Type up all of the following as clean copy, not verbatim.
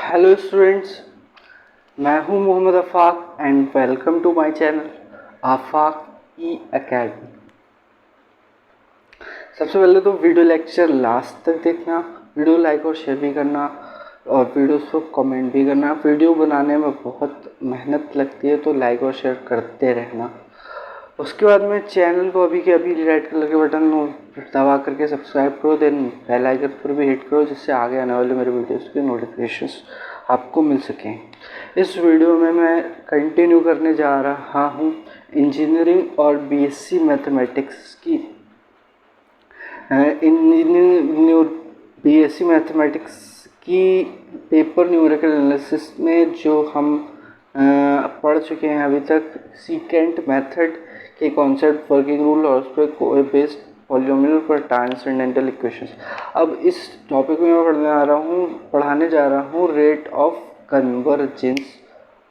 Hello students, मैं हूं Mohammad Afaq and welcome to my channel Afaq E academy. सबसे पहले तो वीडियो लेक्चर लास्ट तक देखना, वीडियो लाइक और शेयर भी करना और वीडियोस को कमेंट भी करना। वीडियो बनाने में बहुत मेहनत लगती है तो लाइक और शेयर करते रहना। उसके बाद में चैनल को अभी के अभी रेड कलर के बटन दबा करके सब्सक्राइब करो, देन बेल आइकन पर भी हिट करो जिससे आगे आने वाले मेरे वीडियोस के नोटिफिकेशंस आपको मिल सकें। इस वीडियो में मैं कंटिन्यू करने जा रहा हूँ इंजीनियरिंग और बीएससी मैथमेटिक्स की। इंजीनियरिंग बीएससी मैथमेटिक्स की पेपर न्यूमेरिकल एनालिसिस में जो हम पढ़ चुके हैं अभी तक, सीकेंट मेथड के कॉन्सेप्ट, वर्किंग रूल और उस पर बेस्ड पॉलिनोमियल पर ट्रांसेंडेंटल इक्वेशंस। अब इस टॉपिक में मैं पढ़ाने जा रहा हूँ rate of convergence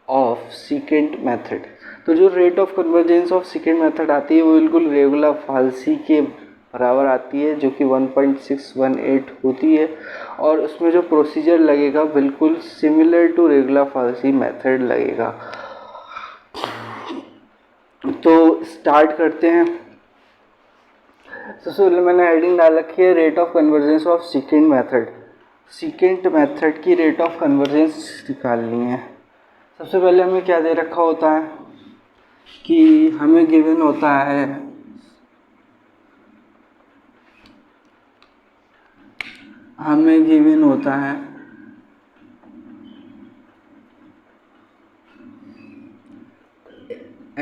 of secant method. तो जो rate of convergence of secant method आती है वो बिल्कुल रेगुलर फाल्सी के बराबर आती है, जो कि 1.618 होती है और उसमें जो प्रोसीजर लगेगा बिल्कुल सिमिलर टू रेगुलर फाल्सी मेथड लगेगा। तो स्टार्ट करते हैं। सबसे पहले मैंने हेडिंग डाल रखी है rate of convergence of secant method. Secant method की रेट ऑफ कन्वर्जेंस निकालनी है। सबसे पहले हमें क्या दे रखा होता है कि हमें गिवन होता है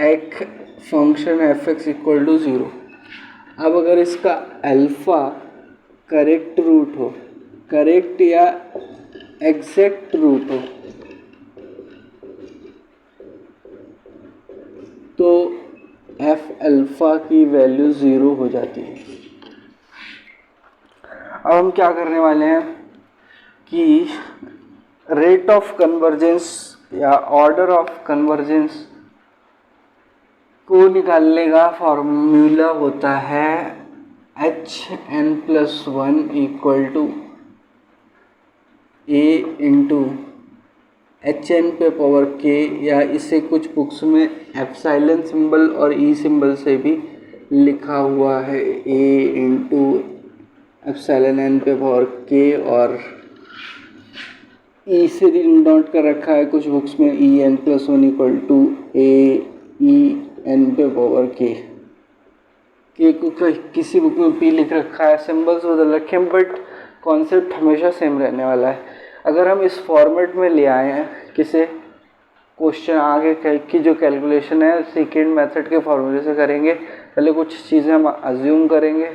एक function F X equal to 0। अब अगर इसका अल्फा करेक्ट रूट हो, करेक्ट या एग्जैक्ट रूट हो, तो एफ अल्फा की वैल्यू 0 हो जाती है। अब हम क्या करने वाले हैं कि रेट ऑफ कन्वर्जेंस या ऑर्डर ऑफ कन्वर्जेंस को निकालने का फॉर्मूला होता है HN+1 equal to A into HN पे पावर K, या इसे कुछ बुक्स में एप्सिलॉन सिंबल और E सिंबल से भी लिखा हुआ है, A इंटू एप्सिलॉन N पे पावर K, और E से नोट कर रखा है कुछ बुक्स में EN+1 equal to A E N पे पावर K को किसी बुक में P लिख रखा है, सिंबल्स बदल रखे हैं, बट कॉन्सेप्ट हमेशा सेम रहने वाला है। अगर हम इस फॉर्मेट में ले आए हैं किसे क्वेश्चन आगे की जो कैलकुलेशन है सीकेंट मेथड के फॉर्मूले से करेंगे। पहले कुछ चीज़ें हम अज्यूम करेंगे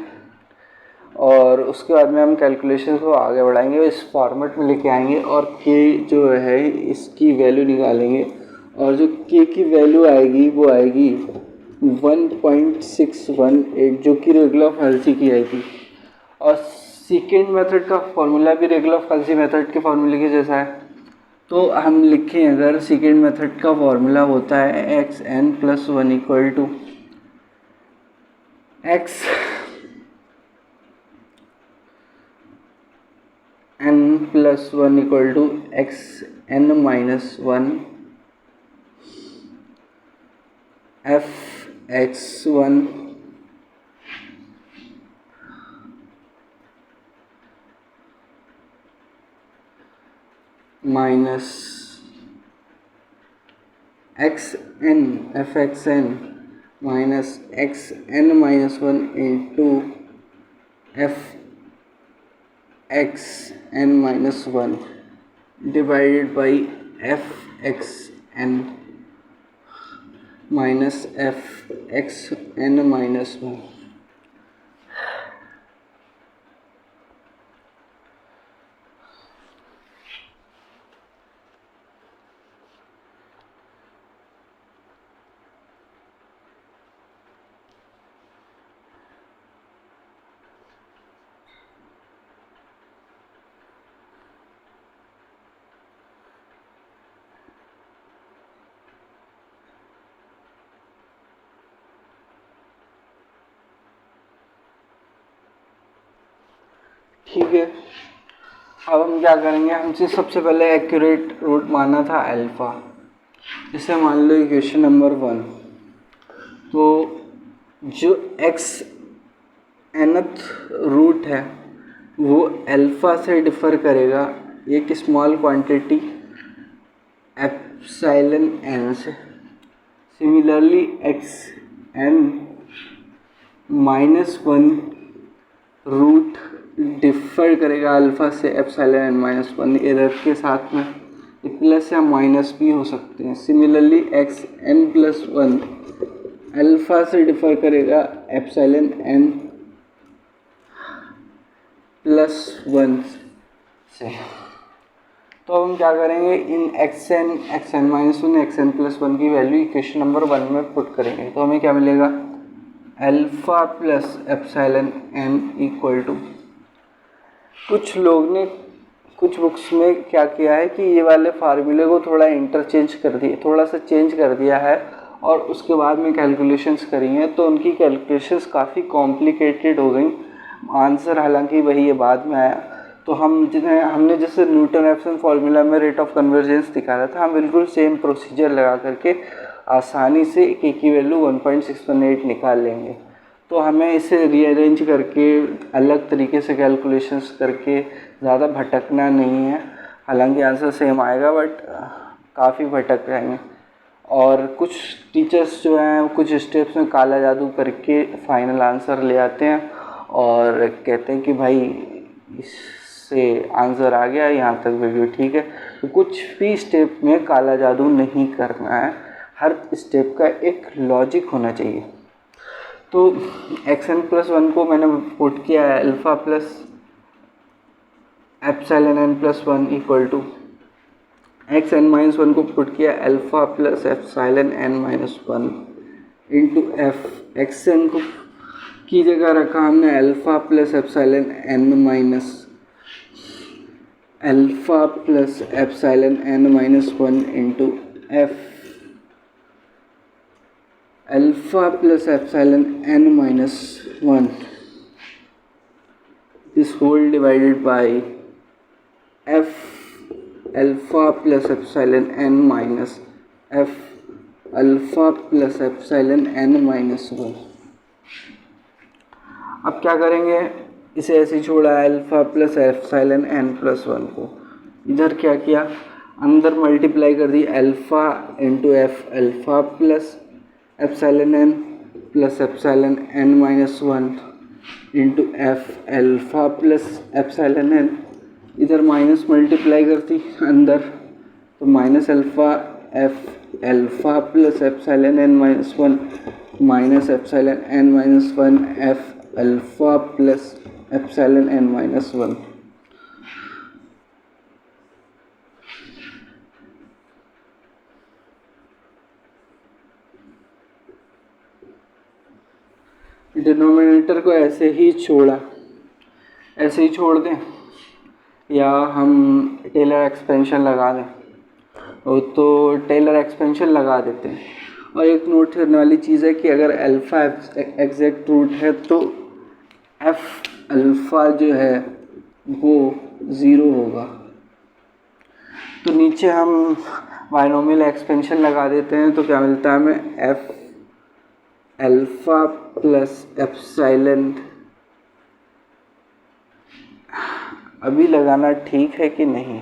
और उसके बाद में हम कैलकुलेशन को आगे बढ़ाएंगे, इस फॉर्मेट में लेके आएंगे और के जो है इसकी वैल्यू निकालेंगे, और जो के की वैल्यू आएगी वो आएगी 1.618, जो कि रेगुलर फाल्सी की आएगी। और सीकेंट मेथड का फॉर्मूला भी रेगुलर फाल्सी मेथड के फॉर्मूले के जैसा है। तो हम लिखें, अगर सेकेंड मेथड का फॉर्मूला होता है XN+1 equal to XN+1 equal to XN-1 FX1 minus XN FXN minus XN-1 into FXN-1 divided by FXN minus FXN-1। ठीक है, अब हम क्या करेंगे, हमसे सबसे पहले एक्यूरेट रूट मानना था अल्फ़ा, जैसे मान लो इक्वेशन नंबर 1, तो जो एक्स nth रूट है वो अल्फ़ा से डिफ़र करेगा एक स्मॉल क्वांटिटी एप्सिलॉन एन से। Similarly X N -1 root differ करेगा अल्फ़ा से एप्सिलॉन एन -1, एरर के साथ में ये प्लस या माइनस भी हो सकते हैं। Similarly X N plus 1 alpha से डिफ़र करेगा एप्सिलॉन एन +1 से। तो हम क्या करेंगे, इन एक्स एन -1 एक्स एन +1 की वैल्यू इक्वेशन नंबर 1 में पुट करेंगे, तो हमें क्या मिलेगा, alpha plus epsilon N equal to, कुछ लोग ने कुछ बुक्स में क्या किया है कि ये वाले फार्मूले को थोड़ा इंटरचेंज कर दिया, थोड़ा सा चेंज कर दिया है और उसके बाद में कैलकुलेशंस करी हैं, तो उनकी कैलकुलेशंस काफ़ी कॉम्प्लिकेटेड हो गई। आंसर हालांकि वही है बाद में आया। तो हमने जैसे न्यूटन रैप्सन फार्मूला में रेट ऑफ कन्वर्जेंस दिखाया था, हम बिल्कुल सेम प्रोसीजर लगा करके आसानी से के की वैल्यू 1.618 निकाल लेंगे। तो हमें इसे रीअरेंज करके अलग तरीके से कैलकुलेशंस करके ज़्यादा भटकना नहीं है। हालांकि आंसर सेम आएगा बट काफ़ी भटक जाएंगे। और कुछ टीचर्स जो हैं कुछ स्टेप्स में काला जादू करके फाइनल आंसर ले आते हैं और कहते हैं कि भाई इससे आंसर आ गया, यहाँ तक वीडियो ठीक है। तो कुछ भी स्टेप में काला जादू नहीं करना है, हर स्टेप का एक लॉजिक होना चाहिए। तो एक्स एन +1 को मैंने पुट किया है alpha plus epsilon N +1 equal to X N -1 को पुट किया alpha plus epsilon N -1 into F. X N को की जगह रखा हमने alpha plus epsilon N -1 into F alpha plus epsilon N -1 is whole divided by f alpha plus epsilon n minus f alpha plus epsilon n -1। अब क्या करेंगे, इसे ऐसे ही छोड़ा अल्फ़ा प्लस एप्सिलॉन n +1 को, इधर क्या किया, अंदर मल्टीप्लाई कर दी alpha into F alpha plus epsilon n plus epsilon n -1 into F alpha plus epsilon N, इधर माइनस मल्टीप्लाई करती अंदर, तो minus alpha F alpha plus epsilon N -1 minus epsilon N -1 F alpha plus epsilon N -1। Denominator को ऐसे ही छोड़ा, ऐसे ही छोड़ दें या हम टेलर एक्सपेंशन लगा दें, तो टेलर एक्सपेंशन लगा देते हैं। और एक नोट करने वाली चीज़ है कि अगर अल्फ़ा एग्जैक्ट रूट है तो एफ अल्फ़ा जो है वो 0 होगा। तो नीचे हम बायनोमियल एक्सपेंशन लगा देते हैं, तो क्या मिलता है हमें, एफ अल्फ़ा प्लस एप्सिलॉन, अभी लगाना ठीक है कि नहीं,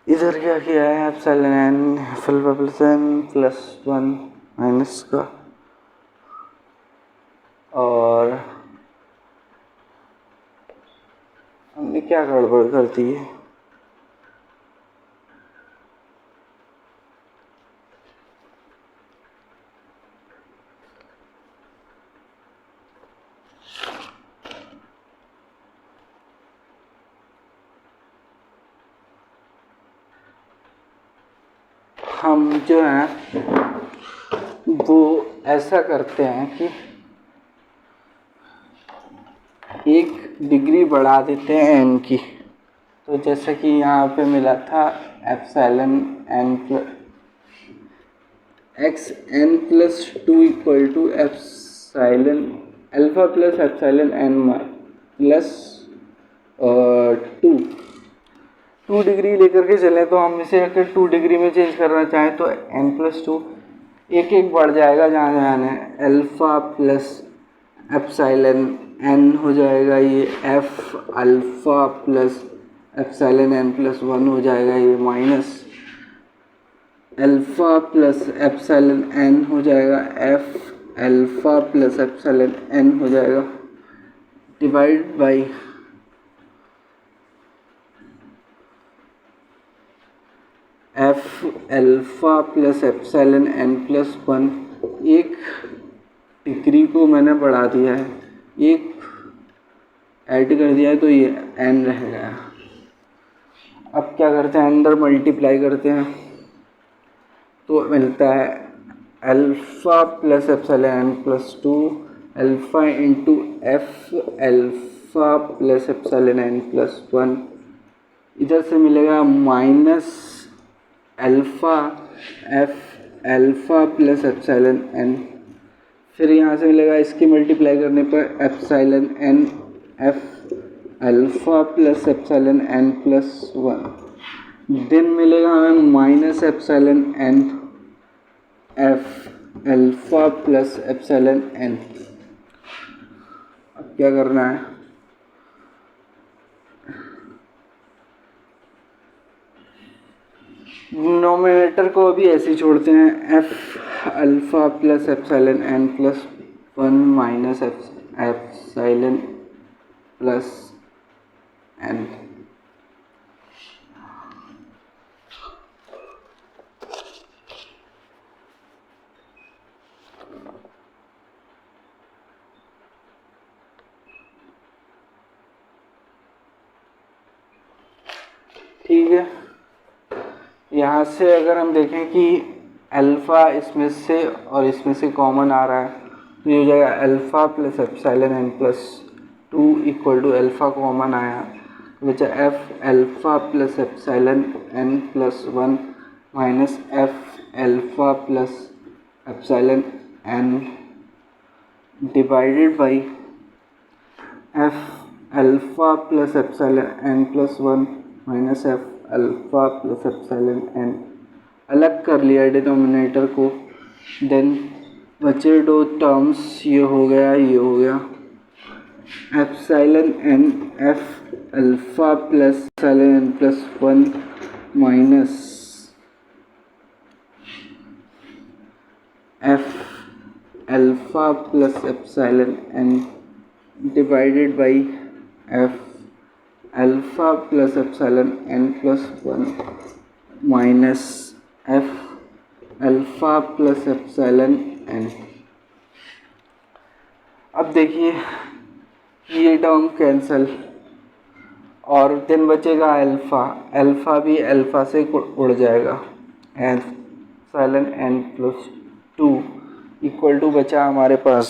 इधर क्या किया है, एप्सिलॉन एन +1 माइनस का, और हमने क्या गड़बड़ कर दी है, हम जो है वो ऐसा करते हैं कि 1 डिग्री बढ़ा देते हैं n की। तो जैसे कि यहाँ पे मिला था epsilon n X n plus 2 equal to epsilon alpha plus epsilon n plus 2 degree लेकर के चलें तो हम इसे अगर 2 डिग्री में चेंज करना चाहें तो n प्लस 2 एक बढ़ जाएगा जहाँ जाना है। अल्फ़ा प्लस एप्सिलॉन n हो जाएगा ये f alpha plus epsilon n plus 1 हो जाएगा ये minus alpha plus epsilon n हो जाएगा f alpha plus epsilon n हो जाएगा divide by f alpha plus epsilon n plus 1। 1 degree को मैंने बढ़ा दिया है, 1 ऐड कर दिया है तो ये n रह गया। अब क्या करते हैं, अंदर मल्टीप्लाई करते हैं तो मिलता है alpha plus epsilon n plus 2 alpha into f alpha plus epsilon n plus 1। इधर से मिलेगा minus alpha f alpha plus epsilon n, फिर यहाँ से मिलेगा इसकी मल्टीप्लाई करने पर epsilon n f alpha plus epsilon n plus 1। Then मिलेगा हमें minus epsilon n f alpha plus epsilon n। अब क्या करना है, डिनोमिनेटर को अभी ऐसे ही छोड़ते हैं, f alpha plus epsilon n plus 1 minus epsilon plus n। ठीक है, यहाँ से अगर हम देखें कि अल्फ़ा इसमें से और इसमें से कॉमन आ रहा है तो ये हो जाएगा alpha plus epsilon n plus 2 equal to alpha common आया बचा f alpha plus epsilon n plus 1 minus f alpha plus epsilon n divided by f alpha plus epsilon n plus 1 minus f alpha plus epsilon n। अलग कर लिया denominator को, then बचे 2 terms, ये हो गया ये हो गया। Epsilon n f alpha plus epsilon n plus 1 minus f alpha plus epsilon n divided by f alpha plus epsilon n plus 1 minus f alpha plus epsilon n। अब देखिए ये टर्म कैंसल और देन बचेगा alpha, alpha भी alpha से उड़ जाएगा। Epsilon n plus 2 equal to बचा हमारे पास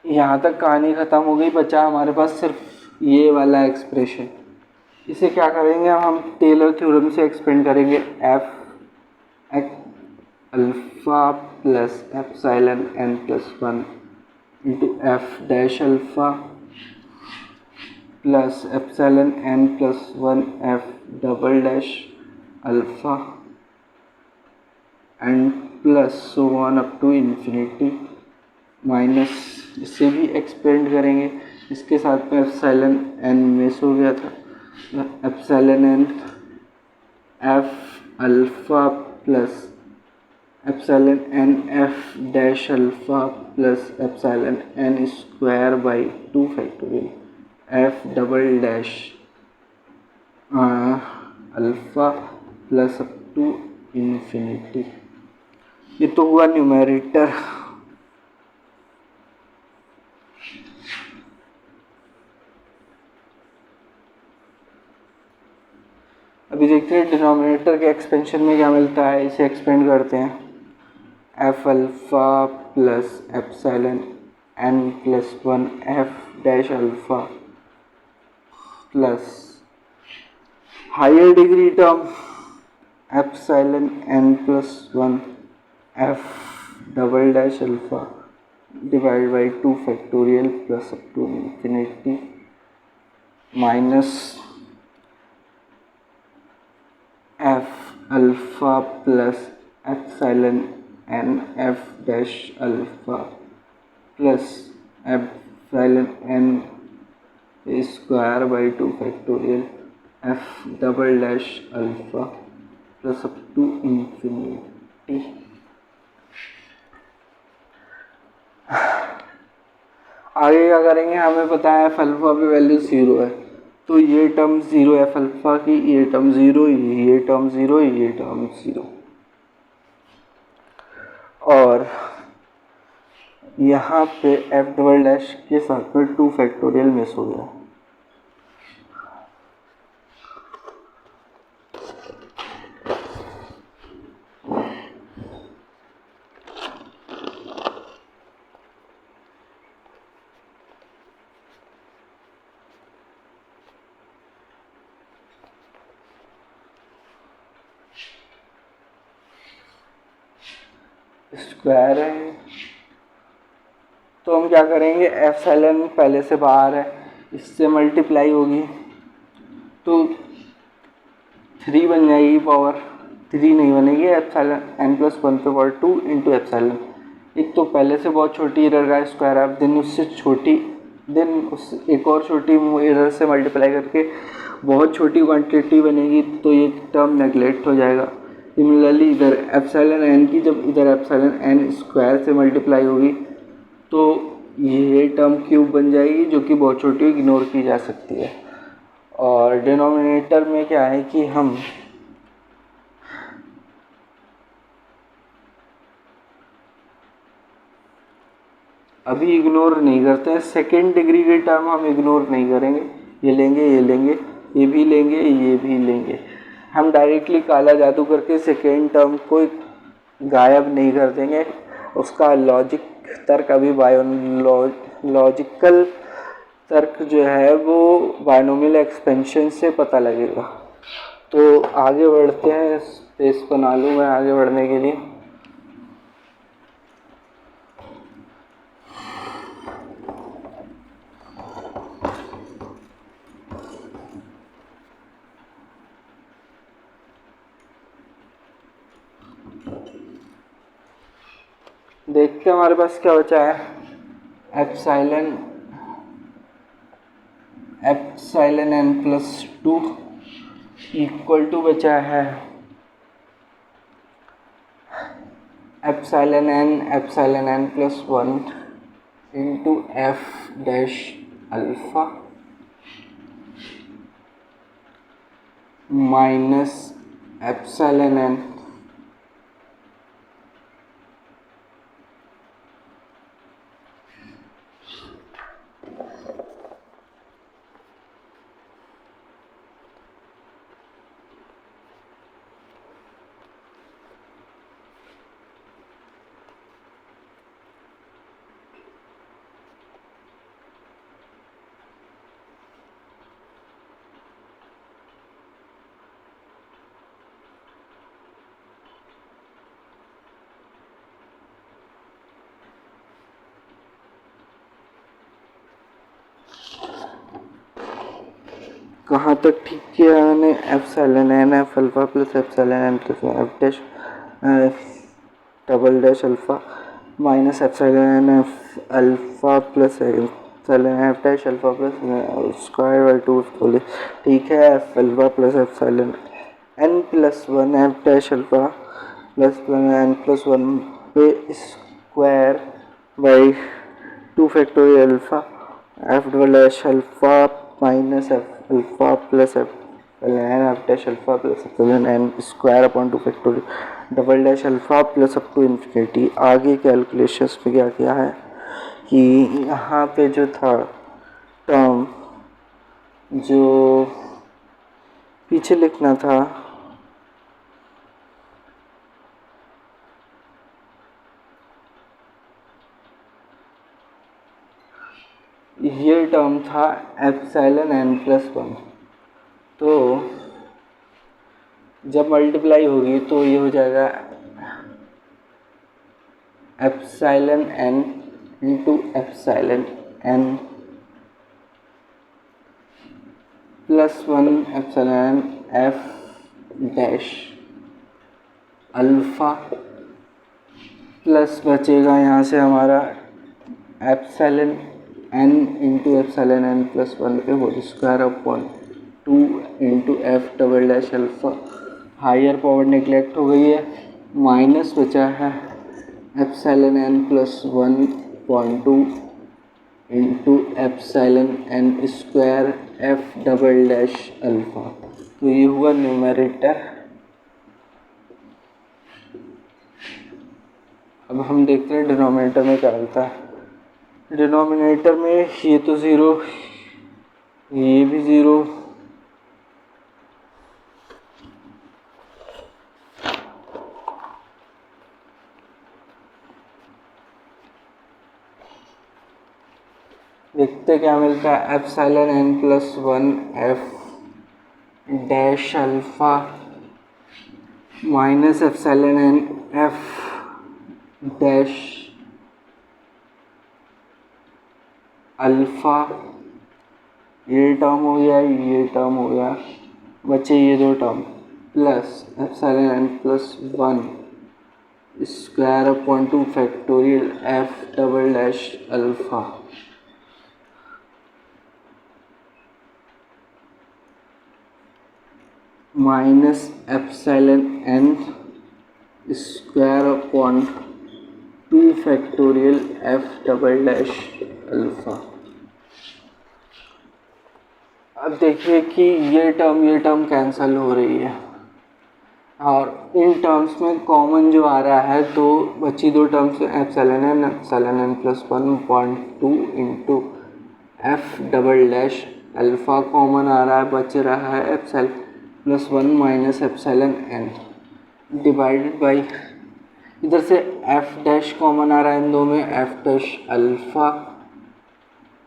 यहाँ तक कहानी ख़त्म हो गई, बचा हमारे पास सिर्फ ये वाला एक्सप्रेशन। इसे क्या करेंगे, हम टेलर थ्योरम से एक्सपेंड करेंगे। f alpha plus epsilon n plus 1 into f dash alpha plus epsilon n plus 1 f double dash alpha and plus so on up to infinity minus, इसे भी एक्सपेंड करेंगे। इसके साथ में एप्सिलॉन n मिस हो गया था, epsilon n f alpha plus epsilon n f dash alpha plus epsilon n square by 2 factorial f double dash alpha plus two infinity. ये तो हुआ न्यूमेरेटर। अभी देखते हैं डिनोमिनेटर के एक्सपेंशन में क्या मिलता है, इसे एक्सपेंड करते हैं। F alpha plus epsilon N plus one F dash alpha plus higher degree term epsilon N plus one F double dash alpha divide by 2 factorial plus up to infinity minus F alpha plus epsilon N F dash alpha plus epsilon N square by 2 factorial F double dash alpha plus up to infinity. आगे क्या करेंगे, हमें पता है F alpha पे value 0 है, तो ये टर्म 0 एफ अल्फ़ा की, ये टर्म 0, ये टर्म 0, ये टर्म 0, और यहाँ पे एफ डबल डैश के साथ में 2 फैक्टोरियल मिस हो गया। स्क्वायर है तो हम क्या करेंगे, एप्सिलॉन पहले से बाहर है, इससे मल्टीप्लाई होगी तो 3 बन जाएगी, पावर 3 नहीं बनेगी, एप्सिलॉन एन प्लस वन पे पावर 2 इंटू एप्सिलॉन। एक तो पहले से बहुत छोटी एरर का स्क्वायर है, देन उससे छोटी, देन उस एक और छोटी एरर से मल्टीप्लाई करके बहुत छोटी क्वांटिटी बनेगी, तो ये टर्म नेगलेक्ट हो जाएगा। सिमिलरली इधर एप्सिलॉन एन की जब इधर एप्सिलॉन एन स्क्वायर से मल्टीप्लाई होगी तो ये टर्म क्यूब बन जाएगी, जो कि बहुत छोटी इग्नोर की जा सकती है। और डिनोमिनेटर में क्या है कि हम अभी इग्नोर नहीं करते हैं, सेकेंड डिग्री की टर्म हम इग्नोर नहीं करेंगे, ये लेंगे, ये लेंगे, ये भी लेंगे, ये भी लेंगे। हम डायरेक्टली काला जादू करके सेकेंड टर्म को गायब नहीं कर देंगे, उसका लॉजिक तर्क अभी लॉजिकल तर्क जो है वो बायनोमियल एक्सपेंशन से पता लगेगा। तो आगे बढ़ते हैं, स्पेस बना लूँ मैं आगे बढ़ने के लिए। देखते हैं हमारे पास क्या बचा है, epsilon N plus 2 equal to बचा है epsilon N plus 1 into F dash alpha minus epsilon N कहाँ तक ठीक किया मैंने, epsilon N F alpha plus epsilon N plus F dash double dash alpha minus epsilon N F alpha plus epsilon F dash alpha plus square by 2, ठीक है। F alpha plus epsilon N plus 1 F dash alpha plus N plus 1 पे square by 2 factorial alpha F double dash alpha minus F alpha plus F ln f dash alpha plus epsilon n square upon 2 factorial double dash alpha plus up to infinity. आगे calculations में क्या किया है कि यहाँ पे जो था टर्म जो पीछे लिखना था ये टर्म था एप्सिलॉन एन प्लस 1, तो जब मल्टीप्लाई होगी तो ये हो जाएगा epsilon N into epsilon N plus 1 epsilon F dash alpha plus बचेगा यहाँ से हमारा epsilon N into epsilon N plus 1 पे whole square upon 2 into F double dash alpha. Higher power neglect हो गई है, माइनस बचा है epsilon N plus 1.2 into epsilon N square F double dash alpha. तो ये हुआ न्यूमरेटर। अब हम देखते हैं डिनोमिनेटर में क्या रहता है। डिनोमिनेटर में ये तो ज़ीरो, ये भी ज़ीरो, देखते क्या मिलता है। Epsilon N plus 1 F dash alpha minus epsilon N F dash alpha, ये टर्म हो गया, ये टर्म हो गया, बचे ये दो term plus epsilon N plus 1 square upon 2 factorial F double dash alpha minus epsilon N square upon 2 factorial F double dash alpha. अब देखिए कि ये टर्म कैंसिल हो रही है और इन टर्म्स में कॉमन जो आ रहा है तो बची दो terms epsilon N plus 1.2 into F double dash alpha common आ रहा है, बच रहा है epsilon plus 1 minus epsilon N divided by इधर से एफ डैश कॉमन आ रहा है इन दो में, एफ डैश अल्फ़ा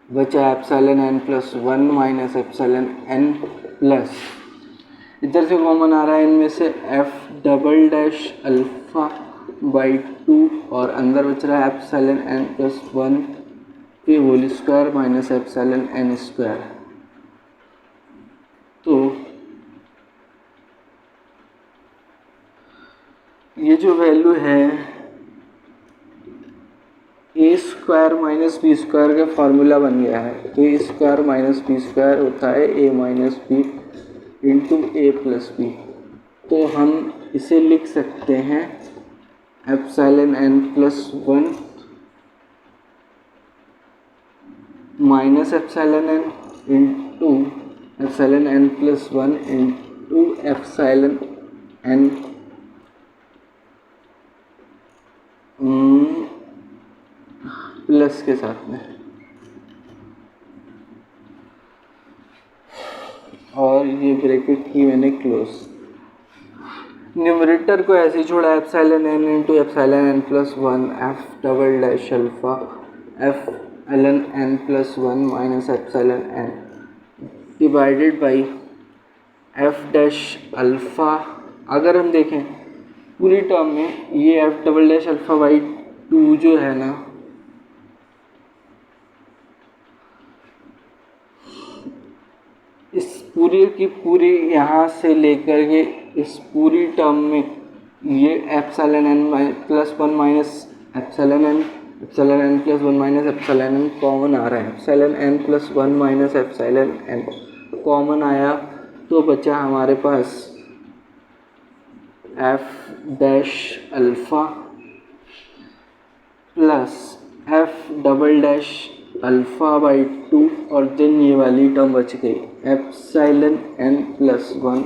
बचा epsilon N plus 1 minus epsilon N plus इधर से कॉमन आ रहा है इनमें से F double dash alpha by 2 और अंदर बच रहा है एप्सिलॉन एन प्लस 1 के whole square minus epsilon N square. तो ये जो वैल्यू है A square minus B square का फार्मूला बन गया है। A square minus B square होता है A minus B into A plus B. तो हम इसे लिख सकते हैं epsilon N plus 1 minus epsilon N into epsilon N plus 1 into epsilon N plus के साथ में, और ये ब्रैकेट की मैंने क्लोज। न्यूमरेटर को ऐसे ही छोड़ा epsilon N into epsilon N plus 1 F double dash alpha F एलन N plus 1 minus epsilon N divided by F dash alpha. अगर हम देखें पूरी टर्म में ये F double dash alpha by 2 जो है ना, इस पूरी की पूरी यहाँ से लेकर के इस पूरी टर्म में ये epsilon N plus 1 minus epsilon N plus 1 minus epsilon n common आ रहा है। Epsilon N plus 1 minus epsilon n common आया तो बचा हमारे पास f dash alpha plus F double dash alpha by 2 और देन ये वाली टर्म बच गई epsilon N plus 1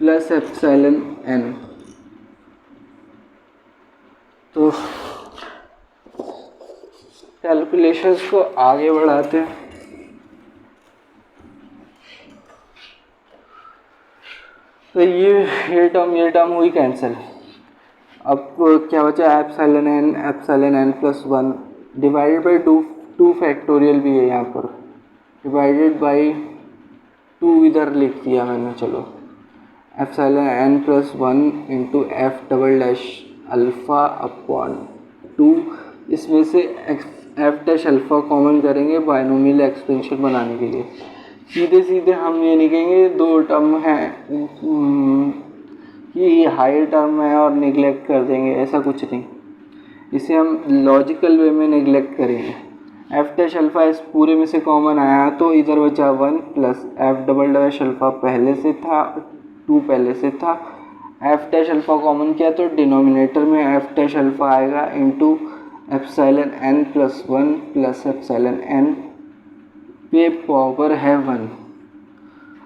plus epsilon n. तो कैलकुलेशंस को आगे बढ़ाते हैं। तो ये टर्म हुई कैंसिल। अब क्या बचा epsilon N plus 1 divided by 2 factorial भी है यहाँ पर, डिवाइडेड बाई 2 इधर लिख दिया मैंने। चलो epsilon N plus 1 into F double dash alpha upon 2, इसमें से एफ डैश अल्फ़ा कॉमन करेंगे बायनोमियल एक्सपेंशन बनाने के लिए। सीधे सीधे हम ये लिखेंगे दो टर्म हैं कि हायर टर्म है और निगलेक्ट कर देंगे, ऐसा कुछ नहीं। इसे हम लॉजिकल वे में निगलेक्ट करेंगे। एफ डैश अल्फ़ा इस पूरे में से कॉमन आया तो इधर बचा 1 plus F double dash alpha पहले से था, 2 पहले से था। एफ डैश अल्फ़ा कॉमन किया तो डिनोमिनेटर में एफ डैश अल्फ़ा आएगा into epsilon N plus 1 plus epsilon N पे पावर है 1।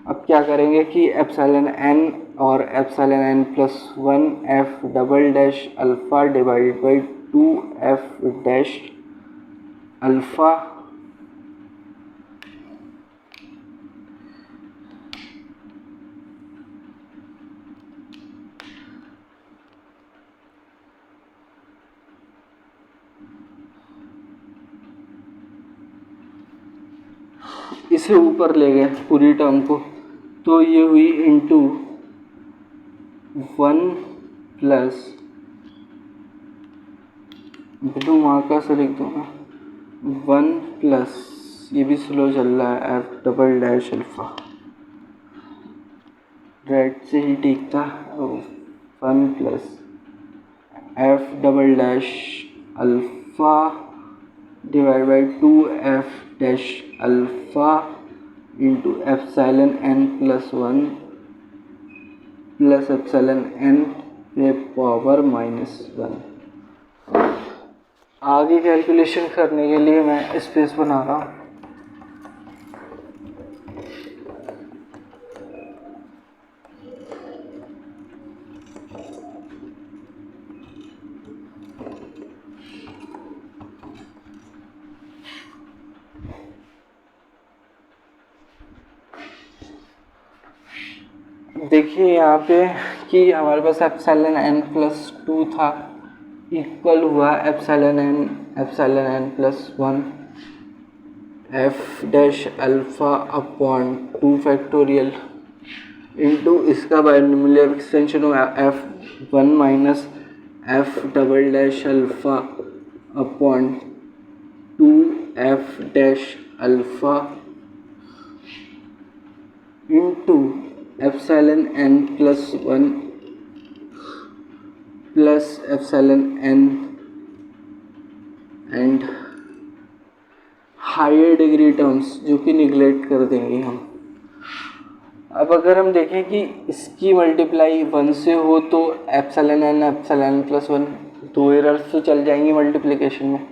अब क्या करेंगे कि एप्सिलॉन एन और epsilon N plus 1 F double dash alpha divided by 2 F dash alpha इसे ऊपर ले गए पूरी टर्म को, तो ये हुई इंटू 1 प्लस बिल्कुल मार्का से लिख दूँगा 1 प्लस ये भी स्लो चल रहा है F double dash alpha, red से ही ठीक था। 1 plus F double dash alpha divide by 2 F dash alpha into epsilon N plus 1 plus epsilon N पे पावर -1। आगे कैलकुलेशन करने के लिए मैं स्पेस बना रहा हूँ। देखिए यहाँ पे कि हमारे पास एप्सिलॉन एन प्लस 2 था, इक्वल हुआ epsilon N plus 1 F dash alpha upon 2 factorial into इसका बायनोमियल एक्सटेंशन हुआ f 1 minus f double dash alpha upon 2 F dash alpha into epsilon N plus 1 plus epsilon n and higher degree terms जो कि neglect कर देंगे हम। अब अगर हम देखें कि इसकी मल्टीप्लाई 1 से हो तो एप्सिलॉन एन प्लस 1 दो एरर्स तो चल जाएंगी मल्टीप्लिकेशन में,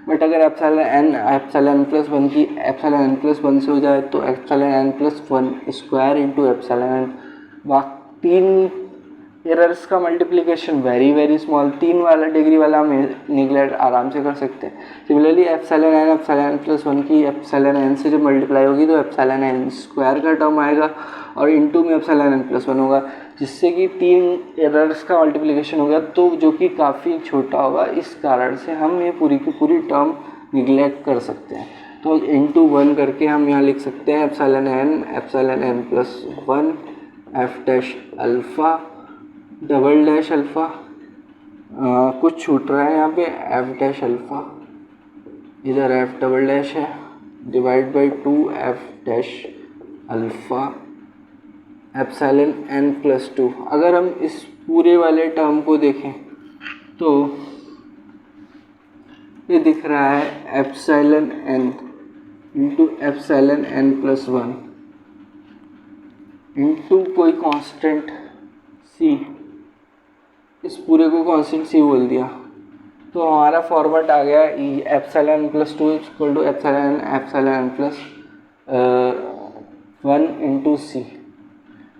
बट अगर एप्सिलॉन प्लस 1 की एप्सिलॉन एन प्लस 1 से हो जाए तो epsilon N plus 1 square into epsilon n, बाकी 3 एरर्स का मल्टीप्लिकेशन वेरी स्मॉल, 3 वाला डिग्री वाला हम निगलेक्ट आराम से कर सकते हैं। सिमिलरली एप्सिलॉन एन प्लस 1 की एप्सिलॉन एन से जब मल्टीप्लाई होगी तो एप्सिलॉन एन स्क्वायर का टर्म आएगा और इनटू में एप्सिलॉन एन प्लस 1 होगा, जिससे कि 3 एरर्स का मल्टीप्लिकेशन होगा, तो जो कि काफ़ी छोटा होगा। इस कारण से हम ये पूरी की पूरी टर्म निगलेक्ट कर सकते हैं। तो इंटू 1 करके हम यहाँ लिख सकते हैं epsilon N plus 1 F dash alpha double dash alpha, कुछ छूट रहा है यहाँ पे, एफ डैश अल्फ़ा इधर एफ डबल डैश है divide by 2 F dash alpha epsilon N plus 2। अगर हम इस पूरे वाले टर्म को देखें तो ये दिख रहा है epsilon N into epsilon N plus 1 into कोई कांस्टेंट सी, इस पूरे को कांस्टेंट सी बोल दिया, तो हमारा फॉर्मेट आ गया epsilon plus 2 equal to epsilon plus 1 into c.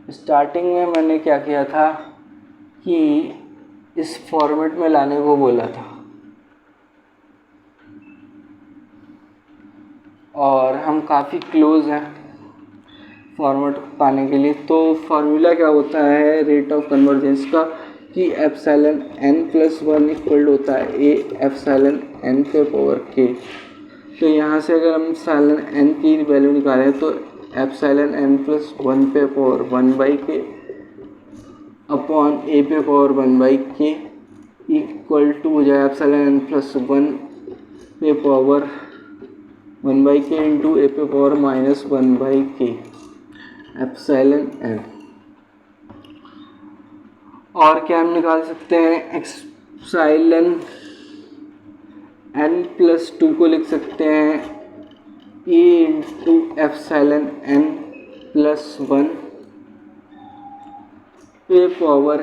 Starting में मैंने क्या किया था कि इस फॉर्मेट में लाने को बोला था और हम काफ़ी क्लोज हैं फॉर्मेट पाने के लिए। तो फार्मूला क्या होता है रेट ऑफ कन्वर्जेंस का कि एप्सिलॉन n प्लस 1 इक्वल होता है ए एप्सिलॉन n पे पावर k। तो यहाँ से अगर हम एप्सिलॉन n की वैल्यू निकालें तो एप्सिलॉन n प्लस 1 पे पावर 1 बाई के अपॉन ए पे पावर 1 बाई के इक्वल टू हो जाए एप्सिलॉन n प्लस 1 पे पावर 1 बाई के इंटू ए पे पावर माइनस 1 बाई के एप्सिलॉन n। और क्या हम निकाल सकते हैं एप्सिलॉन n प्लस 2 को लिख सकते हैं a into epsilon n plus 1 पे पावर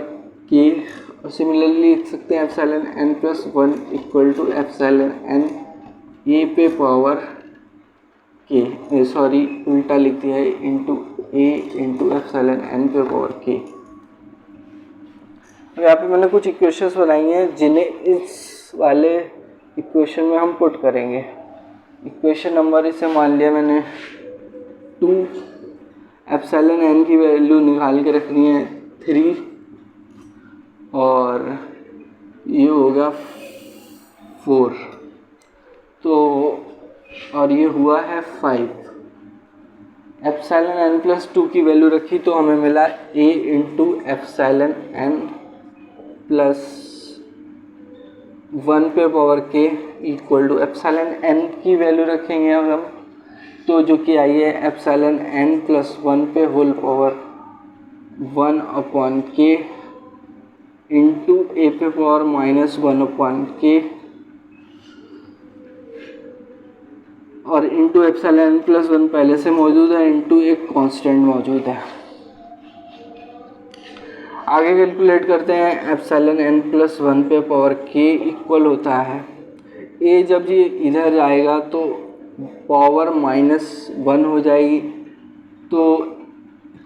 के। और सिमिलरली लिख सकते हैं epsilon n plus 1 equal to epsilon n a पे पावर के, सॉरी उल्टा लिख दिया है, into a into epsilon n पे पावर के। अब यहाँ पे मैंने कुछ इक्वेशंस बनाई हैं जिन्हें इस वाले इक्वेशन में हम पुट करेंगे। इक्वेशन नंबर इसे मान लिया मैंने 2, एप्सिलॉन n की वैल्यू निकाल के रखनी है 3 और ये होगा 4। तो और ये हुआ है 5। एप्सिलॉन n प्लस 2 की वैल्यू रखी तो हमें मिला a into epsilon n plus 1 पे पावर के इक्वल टू एप्सिलॉन n की वैल्यू रखेंगे अब हम तो जो कि आई है एप्सिलॉन n प्लस 1 पे होल पावर 1 अपॉन के इंटू ए पे पावर माइनस 1 अपॉन के और इंटू एप्सिलॉन n प्लस 1 पहले से मौजूद है इंटू एक कांस्टेंट मौजूद है। आगे कैलकुलेट करते हैं एप्सिलॉन n प्लस 1 पे पावर k इक्वल होता है a, जब ये इधर आएगा तो पावर -1 हो जाएगी। तो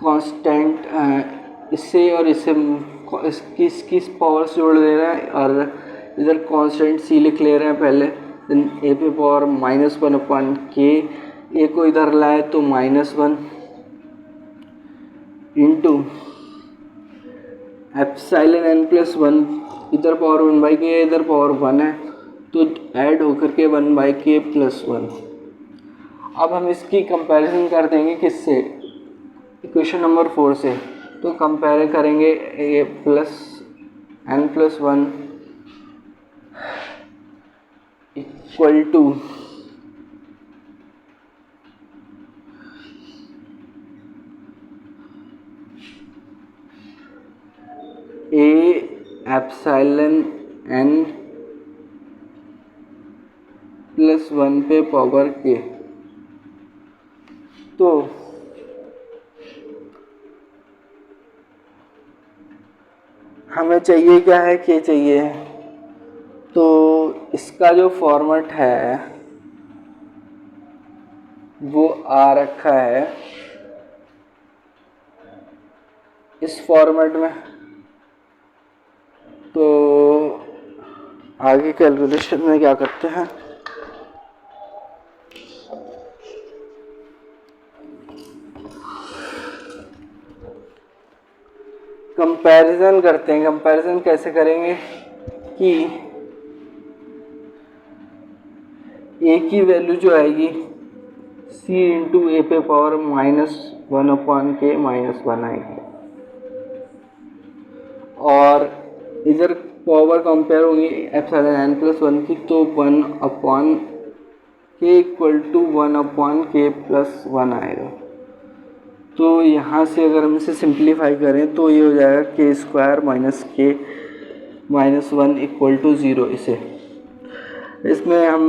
कांस्टेंट इससे और इससे इसकी पावर से जोड़ दे रहे हैं और इधर कांस्टेंट c लिख ले रहे हैं पहले, देन a पे पावर -1 अपॉन k, a को इधर लाए तो -1 इंटू एप्सिलॉन n प्लस 1, इधर पावर 1 बाई के इधर पावर 1 है तो ऐड होकर के 1 बाई के प्लस 1। अब हम इसकी कंपैरिजन कर देंगे किससे, इक्वेशन नंबर 4 से। तो कंपेयर करेंगे a plus n plus 1 equal to a epsilon n plus 1 पे पावर के। तो हमें चाहिए क्या है, के चाहिए। तो इसका जो फॉर्मेट है वो आ रखा है इस फॉर्मेट में। तो आगे कैलकुलेशन में क्या करते हैं, कंपैरिजन करते हैं। कंपैरिजन कैसे करेंगे कि a की वैल्यू जो आएगी c इंटू ए पे पावर -1 अपॉन के -1 आएगी और इधर पावर कंपेयर होगी एप्सिलॉन n प्लस 1 की तो 1 अपॉन के इक्वल टू 1 अपॉन के प्लस 1 आएगा। तो यहाँ से अगर हम इसे सिंप्लीफाई करें तो ये हो जाएगा के स्क्वायर माइनस के माइनस 1 इक्वल टू 0। इसमें हम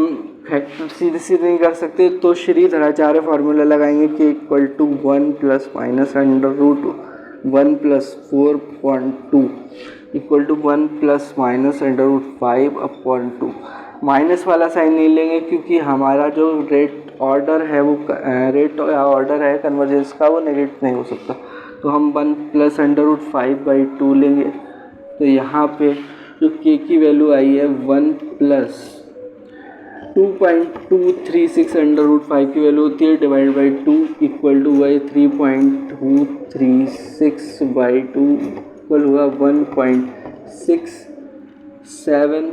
फैक्टर सीधे सीधे नहीं कर सकते तो श्रीधराचार्य फार्मूला लगाएंगे के equal to 1 plus minus under root 1 plus 4.2 equal to 1 plus minus √5/2। Minus वाला साइन नहीं लेंगे क्योंकि हमारा जो रेट ऑर्डर है वो रेट ऑर्डर है कन्वर्जेंस का, वो नेगेटिव नहीं हो सकता, तो हम 1 प्लस √5/2 लेंगे। तो यहाँ पे जो के की वैल्यू आई है 1 प्लस 2.236 √5 की वैल्यू होती है डिवाइड बाई 2 इक्वल टू हुआ 3.236/2 इक्वल हुआ 1.678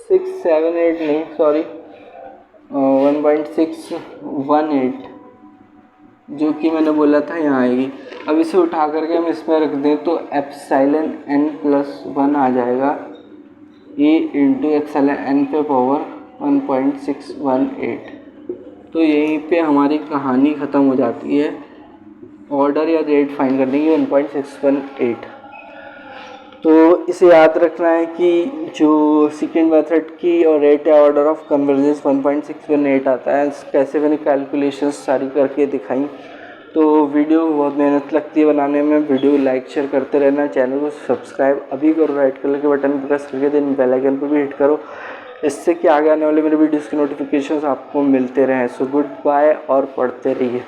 678 नहीं, सॉरी 1.618 जो कि मैंने बोला था यहाँ आएगी। अब इसे उठा करके हम इसमें रख दें तो एप्सिलॉन n+1 आ जाएगा a इंटू एप्सिलॉन n पे पावर 1.618। तो यहीं पे हमारी कहानी ख़त्म हो जाती है ऑर्डर या रेट फाइंड करने की 1.618। तो इसे याद रखना है कि जो सेकेंड मेथड की और रेट या ऑर्डर ऑफ कन्वर्जेंस 1.618 आता है, कैसे मैंने कैलकुलेशंस सारी करके दिखाई। तो वीडियो बहुत मेहनत लगती है बनाने में, वीडियो लाइक शेयर करते रहना, चैनल को सब्सक्राइब अभी करो, राइट कलर के बटन पर प्रेस करके देन बेल आइकन पर भी हिट करो, इससे कि आगे आने वाले मेरे वीडियोज़ के नोटिफिकेशंस आपको मिलते रहें। सो गुड बाय और पढ़ते रहिए।